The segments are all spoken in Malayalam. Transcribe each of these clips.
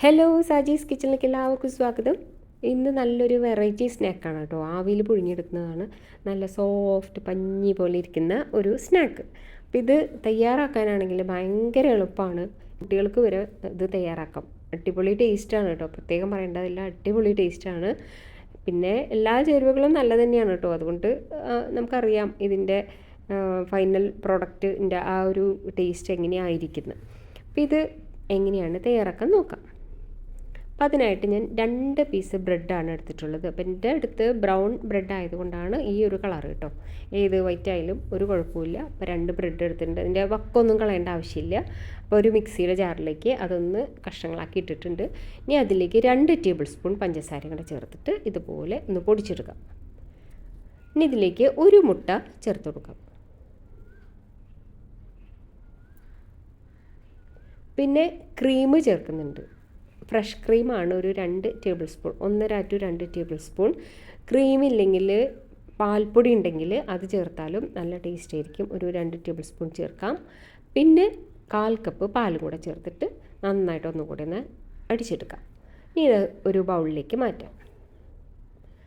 ഹലോ, സാജീസ് കിച്ചണിലേക്ക് എല്ലാവർക്കും സ്വാഗതം. ഇന്ന് നല്ലൊരു വെറൈറ്റി സ്നാക്കാണ് കേട്ടോ. ആവിയിൽ പുഴുങ്ങിയെടുക്കുന്നതാണ്. നല്ല സോഫ്റ്റ് പഞ്ഞി പോലെ ഇരിക്കുന്ന ഒരു സ്നാക്ക്. അപ്പോൾ ഇത് തയ്യാറാക്കാനാണെങ്കിൽ ഭയങ്കര എളുപ്പമാണ്. കുട്ടികൾക്ക് വരെ ഇത് തയ്യാറാക്കാം. അടിപൊളി ടേസ്റ്റാണ് കേട്ടോ. പ്രത്യേകം പറയേണ്ടതില്ല, അടിപൊളി ടേസ്റ്റാണ്. പിന്നെ എല്ലാ ചേരുവകളും നല്ല തന്നെയാണ് കേട്ടോ. അതുകൊണ്ട് നമുക്കറിയാം ഇതിൻ്റെ ഫൈനൽ പ്രൊഡക്റ്റിൻ്റെ ആ ഒരു ടേസ്റ്റ് എങ്ങനെയായിരിക്കുന്നത്. അപ്പോൾ ഇത് എങ്ങനെയാണ് തയ്യാറാക്കാൻ നോക്കാം. അപ്പോൾ അതിനായിട്ട് ഞാൻ 2 പീസ് ബ്രെഡാണ് എടുത്തിട്ടുള്ളത്. അപ്പോൾ എൻ്റെ അടുത്ത് ബ്രൗൺ ബ്രെഡ് ആയതുകൊണ്ടാണ് ഈ ഒരു കളർ കേട്ടോ. ഏത് വൈറ്റ് ആയാലും ഒരു കുഴപ്പമില്ല. അപ്പോൾ 2 ബ്രെഡ് എടുത്തിട്ടുണ്ട്. അതിൻ്റെ വക്കൊന്നും കളയേണ്ട ആവശ്യമില്ല. അപ്പോൾ ഒരു മിക്സിയുടെ ജാറിലേക്ക് അതൊന്ന് കഷ്ണങ്ങളാക്കി ഇട്ടിട്ടുണ്ട്. ഇനി അതിലേക്ക് 2 ടേബിൾ സ്പൂൺ പഞ്ചസാര കൂടെ ചേർത്തിട്ട് ഇതുപോലെ ഒന്ന് പൊടിച്ചെടുക്കാം. ഇനി ഇതിലേക്ക് ഒരു മുട്ട ചേർത്ത് കൊടുക്കാം. പിന്നെ ക്രീം ചേർക്കുന്നുണ്ട്. ഫ്രഷ് ക്രീമാണ് ഒരു 2 table spoon, 1.5 to 2 table spoon. Cream ഇല്ലെങ്കിൽ പാൽപ്പൊടി ഉണ്ടെങ്കിൽ അത് ചേർത്താലും നല്ല ടേസ്റ്റ് ആയിരിക്കും. ഒരു 2 ടേബിൾ സ്പൂൺ ചേർക്കാം. പിന്നെ 1/4 കപ്പ് പാലും കൂടെ ചേർത്തിട്ട് നന്നായിട്ട് ഒന്നുകൂടി ഒന്ന് അടിച്ചെടുക്കാം. ഇനി ഇത് ഒരു ബൗളിലേക്ക് മാറ്റാം.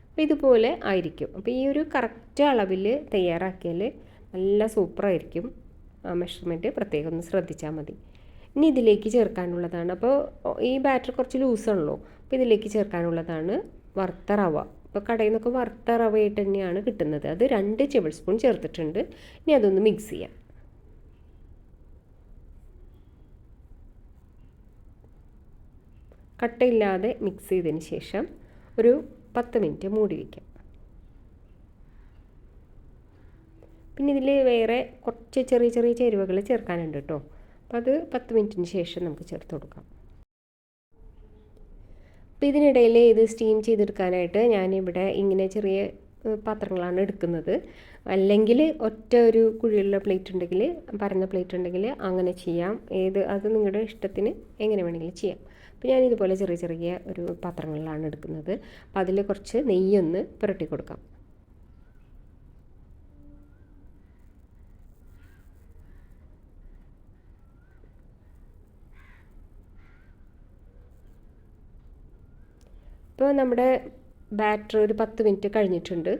അപ്പോൾ ഇതുപോലെ ആയിരിക്കും. അപ്പോൾ ഈ ഒരു കറക്റ്റ് അളവിൽ തയ്യാറാക്കിയാൽ നല്ല സൂപ്പറായിരിക്കും. മെഷർമെൻറ്റ് പ്രത്യേകം ഒന്ന് ശ്രദ്ധിച്ചാൽ മതി. ഇനി ഇതിലേക്ക് ചേർക്കാനുള്ളതാണ്. അപ്പോൾ ഈ ബാറ്റർ കുറച്ച് ലൂസാണല്ലോ. അപ്പോൾ ഇതിലേക്ക് ചേർക്കാനുള്ളതാണ് വറുത്ത റവ. അപ്പോൾ കടയിൽ നിന്നൊക്കെ വറുത്ത റവയായിട്ട് തന്നെയാണ് കിട്ടുന്നത്. അത് 2 ടേബിൾ സ്പൂൺ ചേർത്തിട്ടുണ്ട്. ഇനി അതൊന്ന് മിക്സ് ചെയ്യാം. കട്ടയില്ലാതെ മിക്സ് ചെയ്തതിന് ശേഷം ഒരു 10 മിനിറ്റ് മൂടി വയ്ക്കാം. പിന്നെ ഇതിൽ വേറെ കുറച്ച് ചെറിയ ചെറിയ ചേരുവകൾ ചേർക്കാനുണ്ട് കേട്ടോ. അപ്പോൾ അത് 10 മിനിറ്റിന് ശേഷം നമുക്ക് ചേർത്ത് കൊടുക്കാം. അപ്പോൾ ഇതിനിടയിൽ ഇത് സ്റ്റീം ചെയ്തെടുക്കാനായിട്ട് ഞാനിവിടെ ഇങ്ങനെ ചെറിയ പാത്രങ്ങളാണ് എടുക്കുന്നത്. അല്ലെങ്കിൽ ഒറ്റ ഒരു കുഴിയുള്ള പ്ലേറ്റ് ഉണ്ടെങ്കിൽ, പരന്ന പ്ലേറ്റ് ഉണ്ടെങ്കിൽ അങ്ങനെ ചെയ്യാം. അത് നിങ്ങളുടെ ഇഷ്ടത്തിന് എങ്ങനെ വേണമെങ്കിലും ചെയ്യാം. അപ്പോൾ ഞാനിതുപോലെ ചെറിയ ചെറിയ ഒരു പാത്രങ്ങളിലാണ് എടുക്കുന്നത്. അപ്പോൾ അതിൽ കുറച്ച് നെയ്യൊന്ന് പുരട്ടി കൊടുക്കാം. ഇപ്പോൾ നമ്മുടെ ബാറ്റർ ഒരു 10 മിനിറ്റ് കഴിഞ്ഞിട്ടുണ്ട്.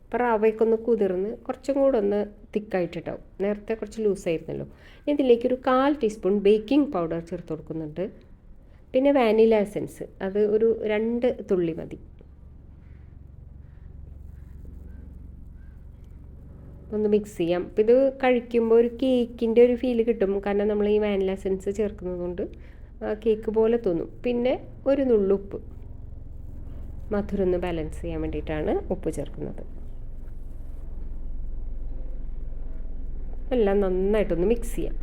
അപ്പോൾ റവയ്ക്കൊന്ന് കുതിർന്ന് കുറച്ചും കൂടെ ഒന്ന് തിക്കായിട്ടുണ്ടാവും. നേരത്തെ കുറച്ച് ലൂസായിരുന്നല്ലോ. ഇതിലേക്കൊരു 1/4 ടീസ്പൂൺ ബേക്കിംഗ് പൗഡർ ചേർത്ത് കൊടുക്കുന്നുണ്ട്. പിന്നെ വാനില എസൻസ് അത് ഒരു 2 തുള്ളി മതി. ഒന്ന് മിക്സ് ചെയ്യാം. അപ്പോൾ ഇത് കഴിക്കുമ്പോൾ ഒരു കേക്കിൻ്റെ ഒരു ഫീല് കിട്ടും. കാരണം നമ്മൾ ഈ വാനില എസൻസ് ചേർക്കുന്നത് കൊണ്ട് കേക്ക് പോലെ തോന്നും. പിന്നെ ഒരു നുള്ളുപ്പ്, മധുരം ഒന്ന് ബാലൻസ് ചെയ്യാൻ വേണ്ടിയിട്ടാണ് ഉപ്പ് ചേർക്കുന്നത്. എല്ലാം നന്നായിട്ടൊന്ന് മിക്സ് ചെയ്യാം.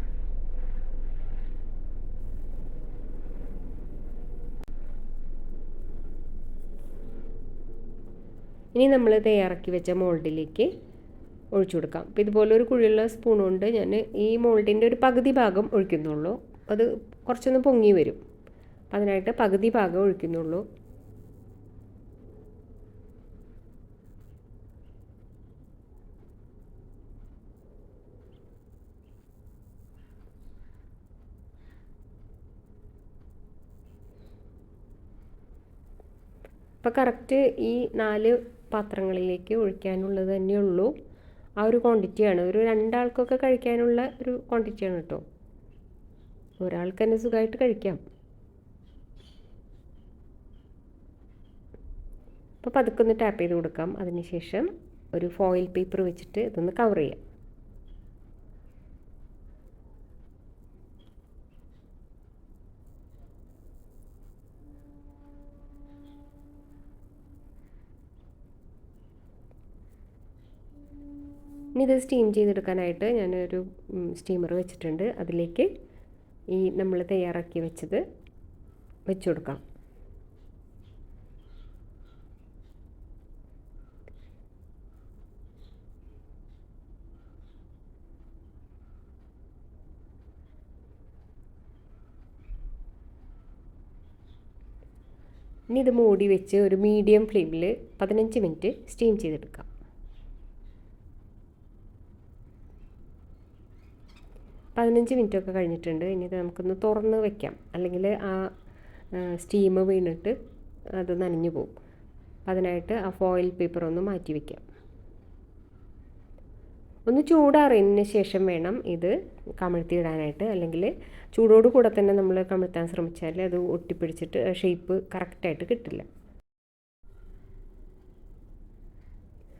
ഇനി നമ്മൾ തയ്യാറാക്കി വെച്ച മോൾഡിലേക്ക് ഒഴിച്ചു കൊടുക്കാം. അപ്പോൾ ഇതുപോലെ ഒരു കുഴിയുള്ള സ്പൂൺ കൊണ്ട് ഞാൻ ഈ മോൾഡിൻ്റെ ഒരു പകുതി ഭാഗം ഒഴിക്കുന്നുള്ളൂ. അത് കുറച്ചൊന്ന് പൊങ്ങി വരും. അപ്പം അതിനായിട്ട് പകുതി ഭാഗം ഒഴിക്കുന്നുള്ളൂ. അപ്പോൾ കറക്റ്റ് ഈ 4 പാത്രങ്ങളിലേക്ക് ഒഴിക്കാനുള്ളത് തന്നെയുള്ളൂ. ആ ഒരു ക്വാണ്ടിറ്റിയാണ്. ഒരു 2 ആൾക്കൊക്കെ കഴിക്കാനുള്ള ഒരു ക്വാണ്ടിറ്റിയാണ് കേട്ടോ. ഒരാൾക്ക് തന്നെ സുഖമായിട്ട് കഴിക്കാം. അപ്പോൾ പതുക്കെ ഒന്ന് ടാപ്പ് ചെയ്ത് കൊടുക്കാം. അതിനുശേഷം ഒരു ഫോയിൽ പേപ്പർ വെച്ചിട്ട് ഇതൊന്ന് കവർ ചെയ്യാം. ഇനി ഇത് സ്റ്റീം ചെയ്തെടുക്കാനായിട്ട് ഞാനൊരു സ്റ്റീമർ വെച്ചിട്ടുണ്ട്. അതിലേക്ക് ഈ നമ്മൾ തയ്യാറാക്കി വെച്ചത് വെച്ച് കൊടുക്കാം. ഇനി ഇത് മൂടി വെച്ച് ഒരു മീഡിയം ഫ്ലെയിമിൽ 15 മിനിറ്റ് സ്റ്റീം ചെയ്തെടുക്കാം. 15 മിനിറ്റൊക്കെ കഴിഞ്ഞിട്ടുണ്ട്. ഇനി ഇത് നമുക്കൊന്ന് തുറന്ന് വെക്കാം, അല്ലെങ്കിൽ ആ സ്റ്റീം വീണിട്ട് അത് നനഞ്ഞു പോകും. അപ്പം അതിനായിട്ട് ആ ഫോയിൽ പേപ്പർ ഒന്ന് മാറ്റി വയ്ക്കാം. ഒന്ന് ചൂടാറിയതിന് ശേഷം വേണം ഇത് കമിഴ്ത്തിയിടാനായിട്ട്, അല്ലെങ്കിൽ ചൂടോട് കൂടെ തന്നെ നമ്മൾ കമിഴ്ത്താൻ ശ്രമിച്ചാൽ അത് ഒട്ടിപ്പിടിച്ചിട്ട് ഷേപ്പ് കറക്റ്റായിട്ട് കിട്ടില്ല.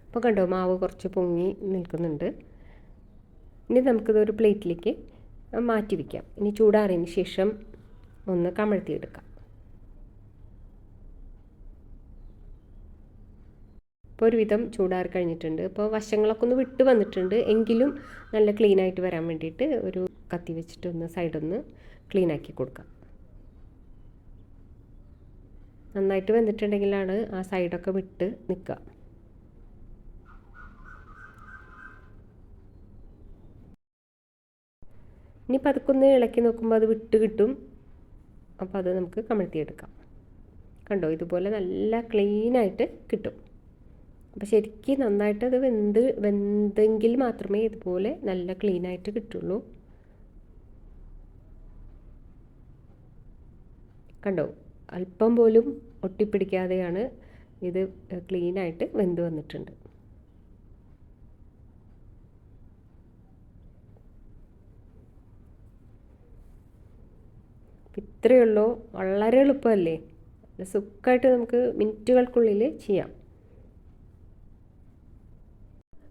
അപ്പോൾ കണ്ടോ, മാവ് കുറച്ച് പൊങ്ങി നിൽക്കുന്നുണ്ട്. ഇനി നമുക്കിതൊരു പ്ലേറ്റിലേക്ക് മാറ്റി വയ്ക്കാം. ഇനി ചൂടാറിയതിന് ശേഷം ഒന്ന് കമിഴ്ത്തിയെടുക്കാം. ഇപ്പോൾ ഒരുവിധം ചൂടാറി കഴിഞ്ഞിട്ടുണ്ട്. ഇപ്പോൾ വശങ്ങളൊക്കെ ഒന്ന് വിട്ട് വന്നിട്ടുണ്ട്, എങ്കിലും നല്ല ക്ലീനായിട്ട് വരാൻ വേണ്ടിയിട്ട് ഒരു കത്തി വെച്ചിട്ട് ഒന്ന് സൈഡൊന്ന് ക്ലീനാക്കി കൊടുക്കാം. നന്നായിട്ട് വെന്തിട്ടുണ്ടെങ്കിലാണ് ആ സൈഡൊക്കെ വിട്ട് നിൽക്കുക. ഇനി പതുക്കൊന്ന് ഇളക്കി നോക്കുമ്പോൾ അത് വിട്ട് കിട്ടും. അപ്പോൾ അത് നമുക്ക് കമിഴ്ത്തിയെടുക്കാം. കണ്ടോ, ഇതുപോലെ നല്ല ക്ലീനായിട്ട് കിട്ടും. അപ്പോൾ ശരിക്കും നന്നായിട്ട് അത് വെന്തെങ്കിൽ മാത്രമേ ഇതുപോലെ നല്ല ക്ലീനായിട്ട് കിട്ടുള്ളൂ. കണ്ടോ, അല്പം പോലും ഒട്ടിപ്പിടിക്കാതെയാണ് ഇത് ക്ലീനായിട്ട് വെന്ത് വന്നിട്ടുണ്ട്. ഇത്രയേ ഉള്ളൂ, വളരെ എളുപ്പമല്ലേ? സുഖമായിട്ട് നമുക്ക് മിനിറ്റുകൾക്കുള്ളിൽ ചെയ്യാം.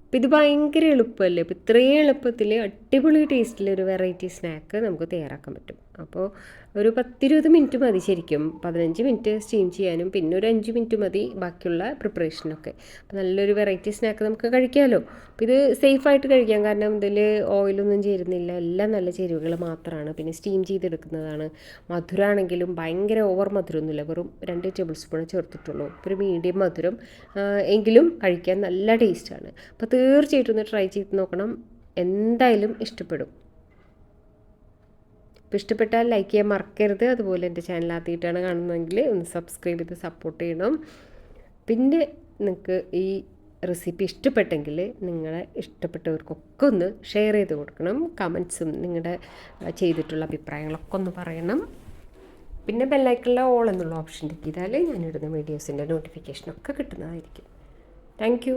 അപ്പോൾ ഇത് ഭയങ്കര എളുപ്പമല്ലേ? അപ്പോൾ ഇത്രയും എളുപ്പത്തിൽ അടിപൊളി ടേസ്റ്റിൽ ഒരു വെറൈറ്റി സ്നാക്ക് നമുക്ക് തയ്യാറാക്കാൻ പറ്റും. അപ്പോൾ ഒരു 10-20 മിനിറ്റ് മതി ശരിക്കും. 15 മിനിറ്റ് സ്റ്റീം ചെയ്യാനും പിന്നെ ഒരു 5 മിനിറ്റ് മതി ബാക്കിയുള്ള പ്രിപ്പറേഷനൊക്കെ. അപ്പോൾ നല്ലൊരു വെറൈറ്റി സ്നാക്ക് നമുക്ക് കഴിക്കാമല്ലോ. അപ്പോൾ ഇത് സേഫായിട്ട് കഴിക്കാം, കാരണം ഇതിൽ ഓയിലൊന്നും ചേരുന്നില്ല, എല്ലാം നല്ല ചേരുവകൾ മാത്രമാണ്. പിന്നെ സ്റ്റീം ചെയ്തെടുക്കുന്നതാണ്. മധുരമാണെങ്കിലും ഭയങ്കര ഓവർ മധുരമൊന്നുമില്ല, വെറും 2 ടേബിൾ സ്പൂൺ ചേർത്തിട്ടുള്ളൂ. ഒരു മീഡിയം മധുരം, എങ്കിലും കഴിക്കാൻ നല്ല ടേസ്റ്റാണ്. അപ്പോൾ തീർച്ചയായിട്ടും ഒന്ന് ട്രൈ ചെയ്ത് നോക്കണം, എന്തായാലും ഇഷ്ടപ്പെടും. അപ്പോൾ ഇഷ്ടപ്പെട്ടാൽ ലൈക്ക് ചെയ്യാൻ മറക്കരുത്. അതുപോലെ എൻ്റെ ചാനൽ ആദ്യമായിട്ടാണ് കാണുന്നതെങ്കിൽ ഒന്ന് സബ്സ്ക്രൈബ് ചെയ്ത് സപ്പോർട്ട് ചെയ്യണം. പിന്നെ നിങ്ങൾക്ക് ഈ റെസിപ്പി ഇഷ്ടപ്പെട്ടെങ്കിൽ നിങ്ങളെ ഇഷ്ടപ്പെട്ടവർക്കൊക്കെ ഒന്ന് ഷെയർ ചെയ്ത് കൊടുക്കണം. കമൻസും നിങ്ങളുടെ ചെയ്തിട്ടുള്ള അഭിപ്രായങ്ങളൊക്കെ ഒന്ന് പറയണം. പിന്നെ ബെല്ലൈക്കണിലെ ഓൾ എന്നുള്ള ഓപ്ഷൻ ചെയ്താൽ ഞാനിടുന്ന വീഡിയോസിൻ്റെ നോട്ടിഫിക്കേഷനൊക്കെ കിട്ടുന്നതായിരിക്കും. താങ്ക്